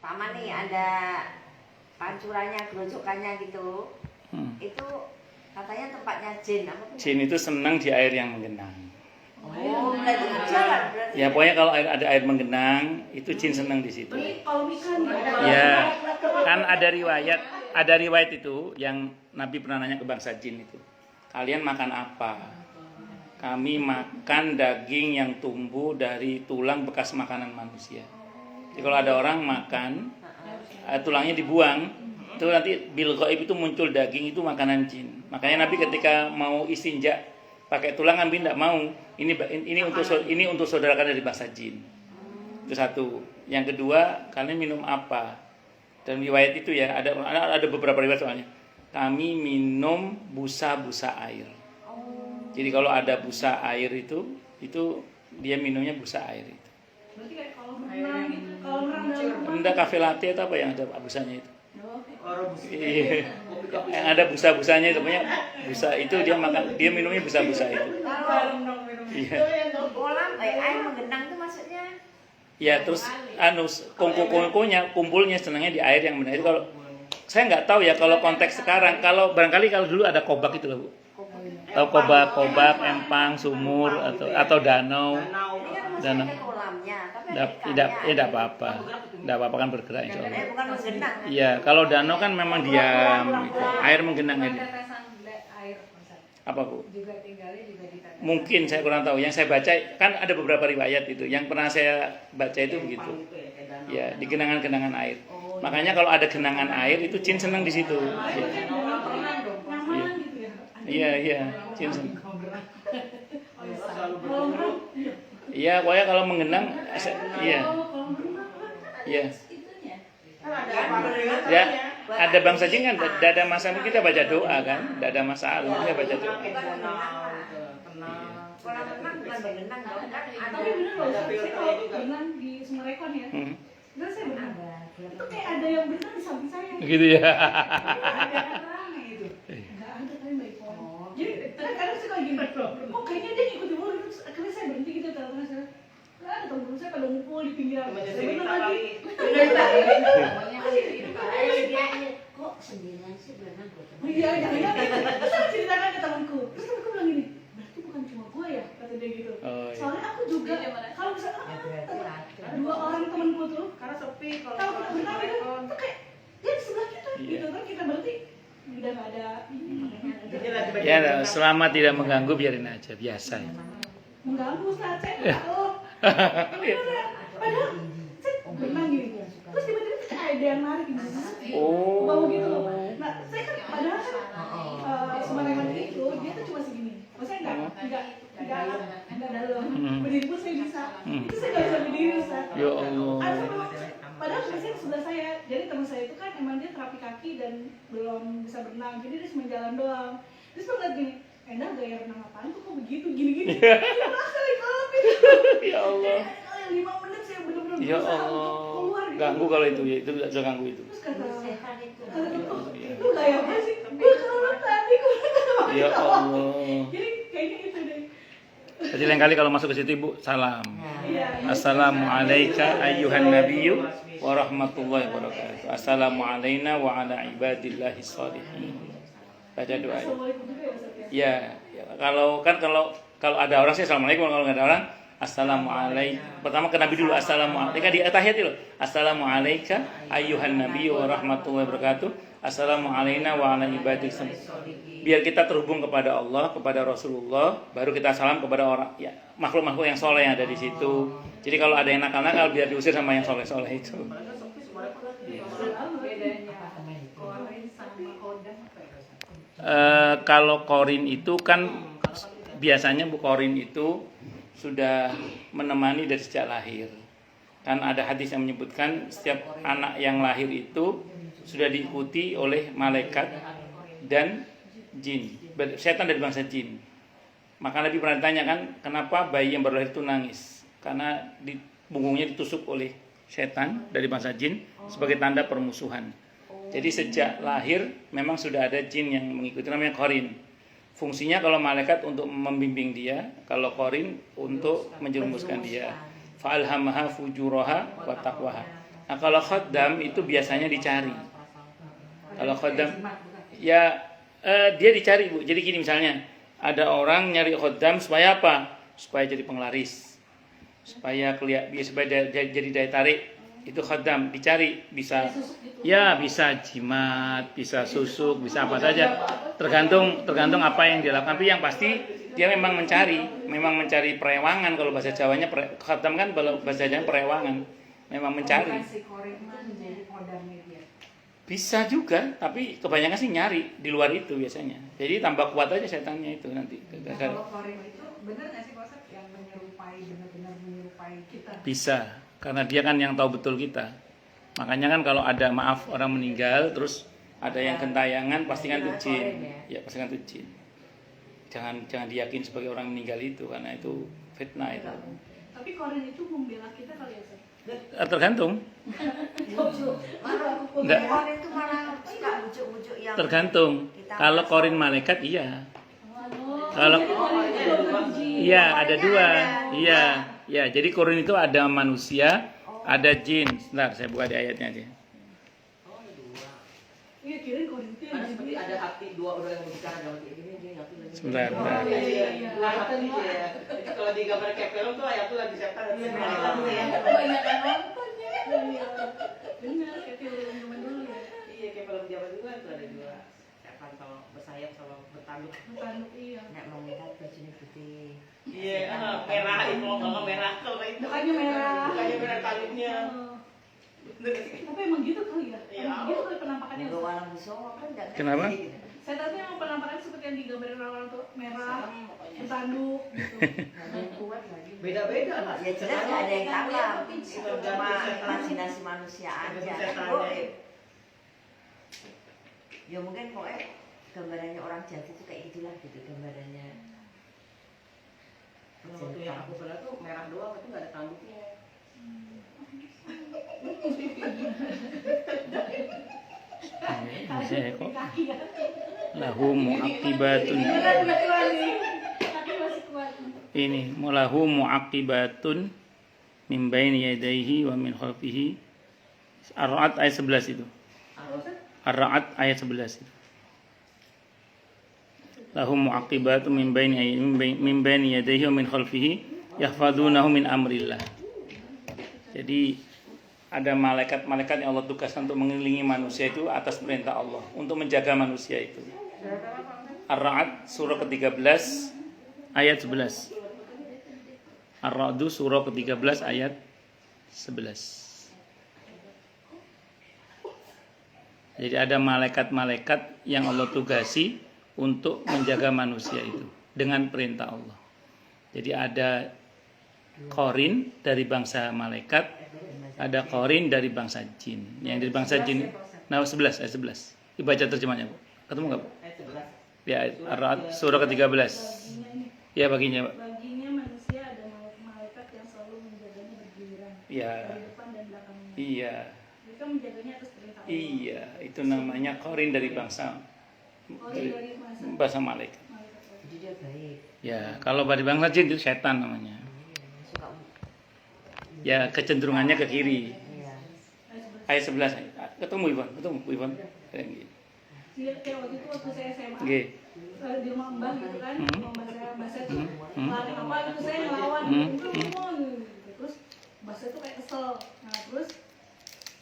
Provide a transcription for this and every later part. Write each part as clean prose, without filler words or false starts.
Paman nih ada pancurannya, gerojokannya gitu. Itu katanya tempatnya jin. Apa tuh? Jin itu senang di air yang menggenang. Oh, berarti jalan berarti. Ya pokoknya kalau ada air menggenang itu jin senang di situ. Kalau ikan Ya, kan ada riwayat itu yang Nabi pernah nanya ke bangsa jin itu. Kalian makan apa? Kami makan daging yang tumbuh dari tulang bekas makanan manusia. Jadi kalau ada orang makan, tulangnya dibuang, itu nanti bil ghaib itu muncul daging, itu makanan jin. Makanya Nabi ketika mau istinja pakai tulang ambil tidak mau. Ini untuk saudara kalian dari bangsa jin. Itu satu. Yang kedua, kalian minum apa? Dan riwayat itu ya ada beberapa riwayat soalnya. Kami minum busa-busa air. Jadi kalau ada busa air itu dia minumnya busa air itu. berarti kayak kalau renang gitu, kalau renang dalam rumah. Enggak kafe latte atau apa yang ada busanya itu? Iya. Yang ada busa-busanya itu punya busa itu dia minumnya busa-busa itu. Iya. Kolam air menggenang itu maksudnya. Ya terus kongko-kongkonya kumpulnya senangnya di air yang benar itu. Kalau saya nggak tahu ya kalau konteks sekarang, kalau dulu ada kobak itu loh Bu. Tahu kobak, empang, sumur atau danau. Danau. Kolamnya, Tidak apa-apa kan bergerak insya Allah. bukan menggenang. Iya, kalau danau kan memang diam, gitu. Air menggenang itu. Apa Bu? Mungkin saya kurang tahu. Yang saya baca kan ada beberapa riwayat itu. Yang pernah saya baca itu begitu. Ya, di genangan-genangan air. Makanya kalau ada genangan air itu jin senang di situ. Iya, jin senang. Iya, pokoknya kalau menggenang, iya. Ya, ada bangsa jin kan, tidak ada masalah kita baca doa kan, tidak ada masalah kita baca doa. Kolam renang bukan berenang dong kan? Tapi bener loh, saya kalau berenang di Sumarekon ya, dan saya berenang, itu kayak ada yang berenang di samping saya. Gitu ya. Ada rame gitu. Nggak ada tapi Mbak Iko. Jadi kadang suka gini, kok kayaknya dia ngikutin mulu, terus akhirnya saya berhenti gitu, tengah-tengah saya. Nggak ada temen saya pada ngumpul di pinggiran. Saya berenang lagi. Kok sendirian sih berenang buat teman? Iya, terus saya ceritakan ke temanku. Terus temanku bilang gini, berarti bukan cuma gue ya, kata dia gitu. Soalnya aku juga, kalau misalnya dua orang temanku tuh, Karena sepi kalau kita berenang itu tuh kayak dia di sebelah kita, gitu kan kita berarti udah nggak ada ini. Ya, selama tidak mengganggu biarin aja, biasa. Mengganggu saat saya nggak tahu. Padahal saya berenang gini, terus tiba-tiba kayak ada yang narik gitu. Bau gitu loh. Nah, saya kan padahal kan Sumarekon itu dia tuh cuma segini. Maksudnya enggak dalam. Berdiri pun saya bisa. Itu saya nggak bisa berdiri Ustaz. Ya Allah. Padahal biasanya sebelah saya. Jadi teman saya itu kan emang dia terapi kaki dan belum bisa berenang. Jadi dia cuma jalan doang. Terus dia ngeliat gini, Endah gaya renang apaan tuh kok begitu gini-gini. Ya Allah. Kalau 5 menit saya benar-benar Ya berusaha Allah. untuk keluar gitu. Ganggu kalau itu ya, itu bisa ganggu itu. Terus kata itu gaya apa sih? Gue kalau tadi gue Ya Allah. Jadi kayaknya itu deh. Jadi lain kali kalau masuk ke situ Ibu, salam. Iya. Assalamualaikum ayyuhan nabiyyu wa rahmatullahi wa barakatuh. Assalamualaikum wa ala ibadillahi sholihin. Baca doa. Assalamualaikum juga ya Ustaz ya. Ya, kalau ada orang sih assalamualaikum, kalau nggak ada orang assalamualaikum. Pertama ke Nabi dulu assalamualaikum di tahiyat itu. Assalamualaikum ayyuhan nabiyyu wa rahmatullahi wa barakatuh. Assalamualaikum wa ala ibadillah. Biar kita terhubung kepada Allah, kepada Rasulullah, baru kita salam kepada orang ya makhluk-makhluk yang soleh yang ada di situ. Jadi kalau ada yang nakal-nakal biar diusir sama yang soleh-soleh itu. Kalau korin itu kan biasanya Bu korin itu sudah menemani dari sejak lahir. Kan ada hadis yang menyebutkan setiap anak yang lahir itu sudah diikuti oleh malaikat dan jin, setan dari bangsa jin. Maka Nabi pernah ditanya kan, kenapa bayi yang baru lahir itu nangis? Karena di punggungnya ditusuk oleh setan dari bangsa jin sebagai tanda permusuhan. Jadi sejak lahir memang sudah ada jin yang mengikuti, namanya korin. Fungsinya kalau malaikat untuk membimbing dia, kalau korin untuk menjerumuskan dia. Fa'alhamaha fujuraha wa taqwaha. Nah, kalau khodam itu biasanya dicari. Kalau khodam, ya dia dicari Bu. Jadi gini misalnya, ada orang nyari khodam supaya apa? Supaya jadi penglaris, supaya jadi daya tarik. Itu khodam dicari, bisa ya bisa jimat, bisa susuk, bisa apa saja, tergantung apa yang dia lakukan. Tapi yang pasti dia memang mencari perewangan. Kalau bahasa Jawanya khodam kan, kalau bahasa Jawanya perewangan, memang mencari. Bisa juga, tapi kebanyakan sih nyari di luar itu biasanya. Jadi tambah kuat aja setannya itu nanti. Kalau korin itu benar nggak sih konsep yang benar-benar menyerupai kita? Bisa, karena dia kan yang tahu betul kita. Makanya kan kalau ada maaf orang meninggal, terus ada yang gentayangan, pastikan itu jin. Ya pastikan itu jin. Jangan diyakini sebagai orang meninggal itu, karena itu fitnah itu. Tapi korin itu membela kita kali ya, Sir? Tergantung. Enggak. Korin itu malah suka bujuk-bujuk yang Tergantung. Kalau korin malaikat iya. Kalau iya ada dua. Iya, jadi korin itu ada manusia, ada jin. Sebentar, saya buka di ayatnya aja. Iya, kirain korin itu yang Seperti ada hati dua orang yang berbicara dalam hati ini dia nyatu lagi. Sebentar. Iya. Jadi kalau di gambar kayak film tuh ayat tuh lagi setan. Kebanyakan nonton ya. Benar, kayak film zaman dulu ya. Iya kayak film zaman dulu kan tuh ada dua setan sama bersayap sama bertanduk. Bertanduk iya. nek mengikat bajunya putih. Iya, merah itu kalau merah kalau itu. Mukanya merah. Mukanya merah tanduknya. Tapi emang gitu kali ya? Iya. Emang gitu kali penampakannya. Kalau orang busuk kan enggak. Kenapa? Saya tahu emang penampakannya seperti yang digambarin orang tuh merah, bertanduk gitu. Kuat lagi. Beda-beda lah. Ya jelas nggak ada yang tangkap. Itu cuma imajinasi manusia aja. Ya mungkin pokoknya gambarannya orang Jawa itu kayak gitulah gitu gambarannya. Waktu yang aku pernah tuh merah doang itu nggak ada tanduknya. Saya kok Kaki ya. lahu muaqibatun. Kaki masih kuat. Ini mulahu muaqibatun min baini yadayhi wa min khalfihi. Ar-Ra'd ayat 11 itu. Ar-Ra'd ayat 11 itu. Lahu muaqibatun min baini yadayhi wa min khalfihi yahfazunahu min amrillah. Jadi ada malaikat-malaikat yang Allah tugaskan untuk mengelilingi manusia itu atas perintah Allah untuk menjaga manusia itu. Ar-Ra'd surah ke-13 ayat 11. Ar-Ra'd surah ke-13 ayat 11. Jadi ada malaikat-malaikat yang Allah tugasi untuk menjaga manusia itu dengan perintah Allah. Jadi ada qarin dari bangsa malaikat, ada qarin dari bangsa jin. Yang dari bangsa jin, nah 11 ayat 11. Dibaca terjemahnya, Bu. Ketemu enggak, Bu? Ayat 11. Ya, Ar-Ra'd surah ke-13. Ya baginya, Pak. Baginya manusia ada malaikat yang selalu menjaganya bergiliran. Iya. Dari depan dan belakangnya. Iya. Mereka menjaganya atas perintah Allah. Iya, itu namanya qarin dari bangsa Dari bangsa malaikat. Jadi dia baik. Ya, kalau dari bangsa jin itu setan namanya. Suka. Ya, kecenderungannya ke kiri. Iya. Ayat 11. Ketemu Ivan. Kayak gitu. Kayak waktu saya SMA. Nggih. Di rumah mbah gitu kan, mbah saya tuh Hmm. ngelarang apa gitu, saya ngelawan gitu, terus mbah saya tuh kayak kesel. Nah terus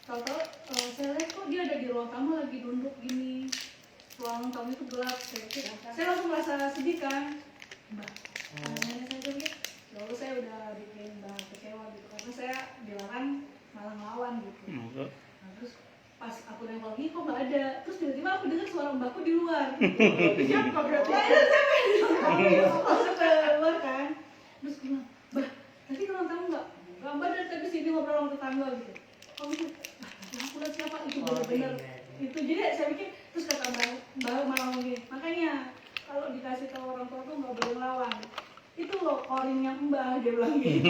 tahu-tahu saya lihat kok dia ada di ruang tamu lagi duduk gini, ruang tamu itu gelap. Saya langsung merasa sedih kan, mbah. Nenek saya tuh gitu, lalu saya udah bikin mbah kecewa gitu karena saya dilarang malah ngelawan gitu. Nah terus pas aku nengok lagi kok nggak ada, terus tiba-tiba aku dengar suara mbakku di luar. Siapa berarti? Masuk ke luar kan, terus gue bilang, bah, tadi kalau tamu nggak mbak dari tadi sini ngobrol sama tetangga gitu. Oh gitu, aku lihat siapa itu benar-benar itu. Jadi saya pikir, terus kata mbak malah gini, makanya kalau dikasih tahu orang tua tuh nggak boleh ngelawan. Itu loh korinnya mbah, dia bilang gitu.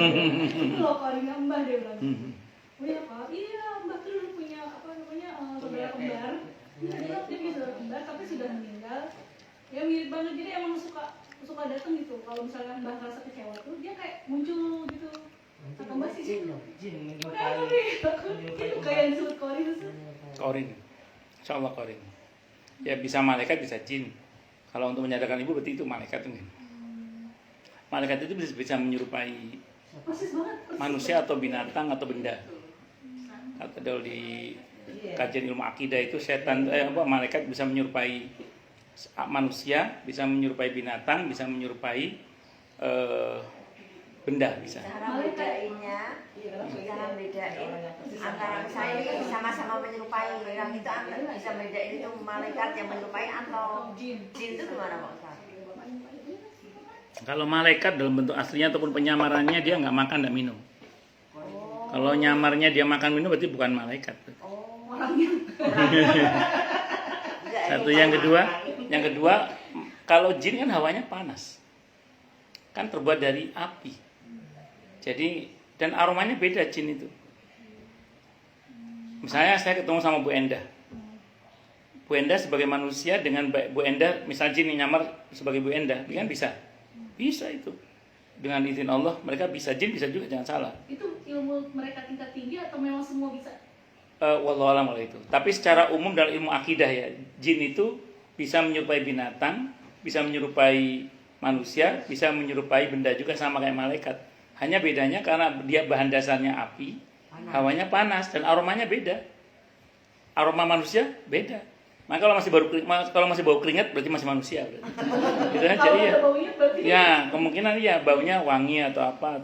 Itu loh korinnya mbah, dia bilang gitu. Oh iya Pak, iya Mbak tuh dulu punya apa namanya saudara kembar. Iya dia punya saudara kembar tapi sudah meninggal. Ya mirip banget, jadi emang suka datang gitu. Kalau misalnya Mbak ngerasa kecewa tuh dia kayak muncul gitu. Kata Mbak sih. Jin Udah menyerupai. aku nih, takut. Itu kayak yang disebut Korin itu. Korin. Insya Allah korin. Ya bisa malaikat bisa jin. Kalau untuk menyadarkan ibu berarti itu malaikat mungkin. Malaikat itu bisa menyerupai Persis banget. Persis manusia atau binatang atau benda. Atau di kajian ilmu akidah itu malaikat bisa menyerupai manusia, bisa menyerupai binatang, bisa menyerupai benda bisa. Cara bedainnya, cara bedain antara misalnya sama-sama menyerupai orang itu bisa bedain itu malaikat yang menyerupai atau jin itu gimana Pak Ustaz? Kalau malaikat dalam bentuk aslinya ataupun penyamarannya dia nggak makan dan minum. Kalau nyamarnya dia makan minum berarti bukan malaikat. Satu yang kedua kalau jin kan hawanya panas, kan terbuat dari api. Jadi dan aromanya beda jin itu. Misalnya saya ketemu sama Bu Endah. Bu Endah sebagai manusia dengan Bu Endah, misalnya jin yang nyamar sebagai Bu Endah, dia kan bisa itu. Dengan izin Allah mereka bisa, jin bisa juga, jangan salah. Itu ilmu mereka tingkat tinggi atau memang semua bisa? Wallahu a'lam kalau itu. Tapi secara umum dalam ilmu akidah ya, jin itu bisa menyerupai binatang, bisa menyerupai manusia, bisa menyerupai benda juga sama kayak malaikat. Hanya bedanya karena dia bahan dasarnya api, hawanya panas dan aromanya beda. Aroma manusia beda. Maka kalau masih bau keringat berarti masih manusia. Gitu aja Kalau ya. ada baunya berarti Ya, kemungkinan ya baunya wangi atau apa.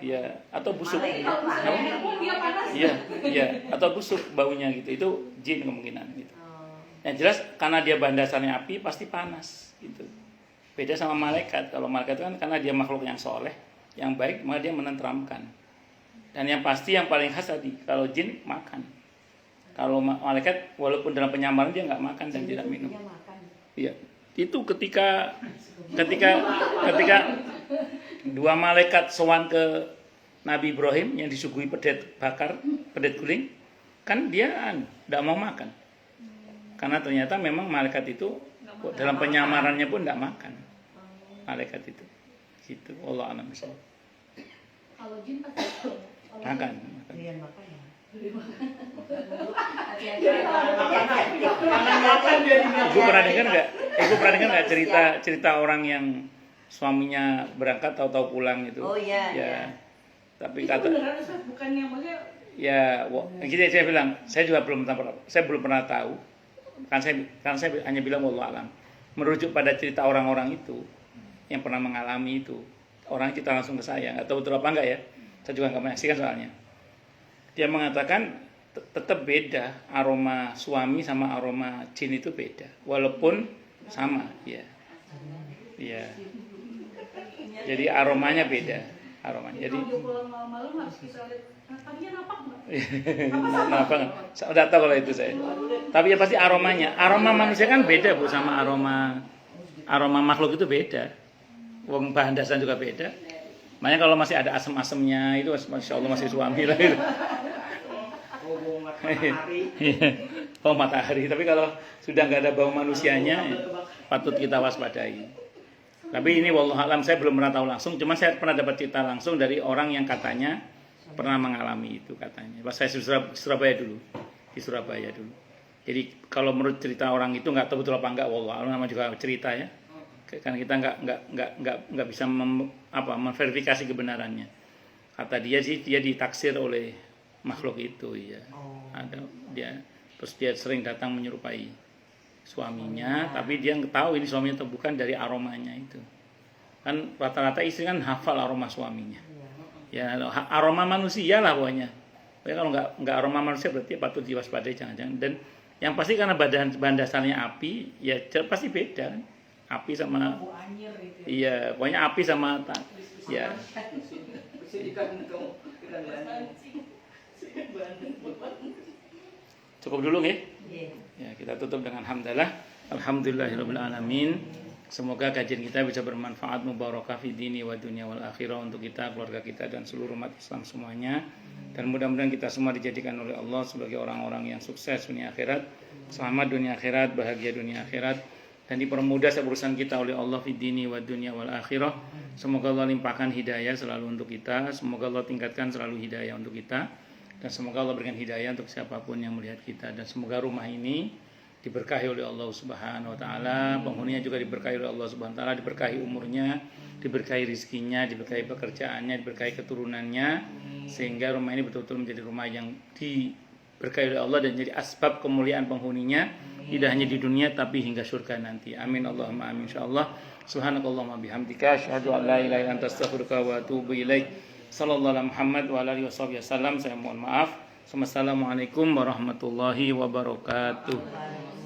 Ya, atau busuk. kalau misalnya dia panas. Iya, atau busuk baunya gitu. Itu jin kemungkinan gitu. Yang jelas karena dia bahan dasarnya api pasti panas gitu. Beda sama malaikat. Kalau malaikat kan karena dia makhluk yang soleh, yang baik, maka dia menenteramkan. Dan yang pasti yang paling khas tadi, kalau jin makan. Kalau malaikat walaupun dalam penyamaran dia nggak makan dan tidak minum. Iya. Itu ketika dua malaikat sowan ke Nabi Ibrahim yang disuguhi pedet guling, kan dia tidak mau makan. Karena ternyata memang malaikat itu dalam penyamarannya pun tidak makan. Malaikat itu. Gitu. Allah a'lam bishawab. Kalau jin pasti Makan. Ibu pernah dengar nggak cerita orang yang suaminya berangkat tahu-tahu pulang itu? Oh iya. Ya. Tapi itu kata beneran Ustaz, bukannya maksudnya ya, gitu saya bilang, saya belum pernah tahu. Kan saya hanya bilang wallahu alam. Merujuk pada cerita orang-orang itu yang pernah mengalami itu. Orang kita langsung ke saya, nggak tahu betul apa enggak ya. Saya juga nggak menyaksikan soalnya. Dia mengatakan tetap beda aroma suami sama aroma jin itu beda, walaupun sama, ya. Iya. Jadi aromanya beda, aromanya. Jadi kalau dia pulang malam-malam harus kita lihat tadinya napak nggak? kenapa? Udah tahu kalau itu saya. Tapi ya pasti aromanya. Aroma manusia kan beda Bu sama aroma makhluk itu beda. Wong bahan dasar juga beda. Makanya kalau masih ada asam-asamnya itu masya Allah masih suami lah itu. Bau matahari. Tapi kalau sudah nggak ada bau manusianya, patut kita waspadai. Tapi ini wallahu alam saya belum pernah tahu langsung. Cuma saya pernah dapat cerita langsung dari orang yang katanya pernah mengalami itu katanya. Pas saya di Surabaya dulu. Jadi kalau menurut cerita orang itu nggak tahu betul apa enggak, wallahu alam, nama juga cerita ya. Karena kita nggak bisa memverifikasi kebenarannya. Kata dia sih dia ditaksir oleh makhluk itu ya. Ada dia terus dia sering datang menyerupai suaminya, tapi dia nggak tahu ini suaminya atau bukan dari aromanya itu. Kan rata-rata istri kan hafal aroma suaminya. Ya aroma manusia lah pokoknya. Kalau nggak aroma manusia berarti patut diwaspadai jangan-jangan. Dan yang pasti karena bahan dasarnya api, ya pasti beda kan. Api sama iya, pokoknya api sama ya. Cukup dulu ya. Ya, kita tutup dengan hamdalah. Alhamdulillahirabbil alamin. Semoga kajian kita bisa bermanfaat mubarakah fi dini wa dunya wal akhirah untuk kita, keluarga kita dan seluruh umat Islam semuanya. Dan mudah-mudahan kita semua dijadikan oleh Allah sebagai orang-orang yang sukses dunia akhirat, selamat dunia akhirat, bahagia dunia akhirat. dan dipermudah setiap urusan kita oleh Allah fid dini wad dunya wal akhirah. Semoga Allah limpahkan hidayah selalu untuk kita, semoga Allah tingkatkan selalu hidayah untuk kita, dan semoga Allah berikan hidayah untuk siapapun yang melihat kita, dan semoga rumah ini diberkahi oleh Allah Subhanahu wa taala, penghuninya juga diberkahi oleh Allah Subhanahu wa taala, diberkahi umurnya, diberkahi rizkinya, diberkahi pekerjaannya, diberkahi keturunannya, sehingga rumah ini betul-betul menjadi rumah yang diberkahi oleh Allah dan jadi asbab kemuliaan penghuninya, tidak hanya di dunia tapi hingga surga nanti. Amin Allahumma amin insyaallah. Subhanakallahumma bihamdika asyhadu an la ilaha illa anta astaghfiruka wa atubu ilaik. Sallallahu alaihi Muhammad wa alihi wasallam. Saya mohon maaf. Wassalamualaikum warahmatullahi wabarakatuh.